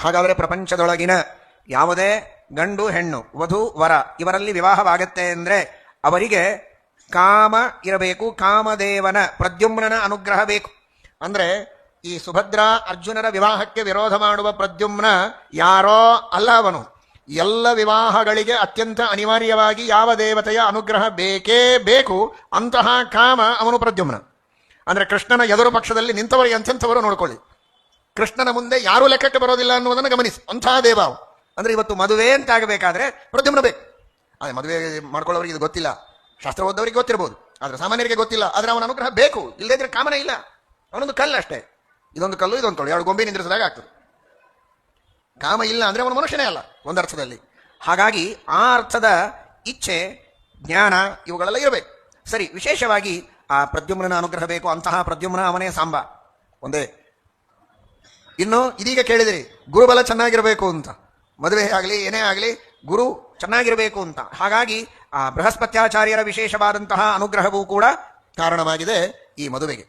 ಹಾಗಾದರೆ ಪ್ರಪಂಚದೊಳಗಿನ ಯಾವುದೇ ಗಂಡು ಹೆಣ್ಣು ವಧು ವರ ಇವರಲ್ಲಿ ವಿವಾಹವಾಗತ್ತೆ ಅಂದರೆ ಅವರಿಗೆ ಕಾಮ ಇರಬೇಕು, ಕಾಮದೇವನ ಪ್ರದ್ಯುಮ್ನನ ಅನುಗ್ರಹ ಬೇಕು. ಅಂದರೆ ಈ ಸುಭದ್ರಾ ಅರ್ಜುನರ ವಿವಾಹಕ್ಕೆ ವಿರೋಧ ಮಾಡುವ ಪ್ರದ್ಯುಮ್ನ ಯಾರೋ ಅಲ್ಲ, ಅವನು ಎಲ್ಲ ವಿವಾಹಗಳಿಗೆ ಅತ್ಯಂತ ಅನಿವಾರ್ಯವಾಗಿ ಯಾವ ದೇವತೆಯ ಅನುಗ್ರಹ ಬೇಕೇ ಬೇಕು, ಅಂತಹ ಕಾಮ ಅವನು ಪ್ರದ್ಯುಮ್ನ. ಅಂದರೆ ಕೃಷ್ಣನ ಎದುರು ಪಕ್ಷದಲ್ಲಿ ನಿಂತವರು ಎಂಥೆಂಥವರು ನೋಡ್ಕೊಳ್ಳಿ, ಕೃಷ್ಣನ ಮುಂದೆ ಯಾರೂ ಲೆಕ್ಕಕ್ಕೆ ಬರೋದಿಲ್ಲ ಅನ್ನುವುದನ್ನು ಗಮನಿಸಿ. ಅಂತಹ ದೇವ ಅವ. ಅಂದರೆ ಇವತ್ತು ಮದುವೆ ಅಂತ ಆಗಬೇಕಾದ್ರೆ ಪ್ರದ್ಯುಮ್ನ ಬೇಕು. ಅದೇ ಮದುವೆ ಮಾಡ್ಕೊಳ್ಳೋರಿಗೆ ಇದು ಗೊತ್ತಿಲ್ಲ, ಶಾಸ್ತ್ರ ಓದವರಿಗೆ ಗೊತ್ತಿರ್ಬೋದು, ಆದರೆ ಸಾಮಾನ್ಯರಿಗೆ ಗೊತ್ತಿಲ್ಲ. ಆದರೆ ಅವನ ಅನುಗ್ರಹ ಬೇಕು, ಇಲ್ಲದೇ ಇದ್ರೆ ಕಾಮನೇ ಇಲ್ಲ. ಅವನೊಂದು ಕಲ್ಲು ಅಷ್ಟೇ, ಇದೊಂದು ಕಲ್ಲು ಇದೊಂದು ಕಲ್ಲು, ಎರಡು ಗೊಂಬೆ ನಿಂದ್ರಿಸಿದಾಗ ಆಗ್ತದೆ. ಕಾಮ ಇಲ್ಲ ಅಂದರೆ ಅವನು ಮನುಷ್ಯನೇ ಅಲ್ಲ ಒಂದು ಅರ್ಥದಲ್ಲಿ. ಹಾಗಾಗಿ ಆ ಅರ್ಥದ ಇಚ್ಛೆ, ಜ್ಞಾನ ಇವುಗಳೆಲ್ಲ ಇರಬೇಕು. ಸರಿ, ವಿಶೇಷವಾಗಿ ಆ ಪ್ರದ್ಯುಮ್ನ ಅನುಗ್ರಹ ಬೇಕು. ಅಂತಹ ಪ್ರದ್ಯುಮ್ನ ಅವನೇ ಸಾಂಬ ಒಂದೇ. ಇನ್ನು ಇದೀಗ ಕೇಳಿದಿರಿ ಗುರುಬಲ ಚೆನ್ನಾಗಿರಬೇಕು ಅಂತ, ಮದುವೆ ಆಗಲಿ ಏನೇ ಆಗಲಿ ಗುರು ಚೆನ್ನಾಗಿರಬೇಕು ಅಂತ. ಹಾಗಾಗಿ ಆ ಬೃಹಸ್ಪತ್ಯಾಚಾರ್ಯರ ವಿಶೇಷವಾದಂತಹ ಅನುಗ್ರಹವೂ ಕೂಡ ಕಾರಣವಾಗಿದೆ ಈ ಮದುವೆಗೆ.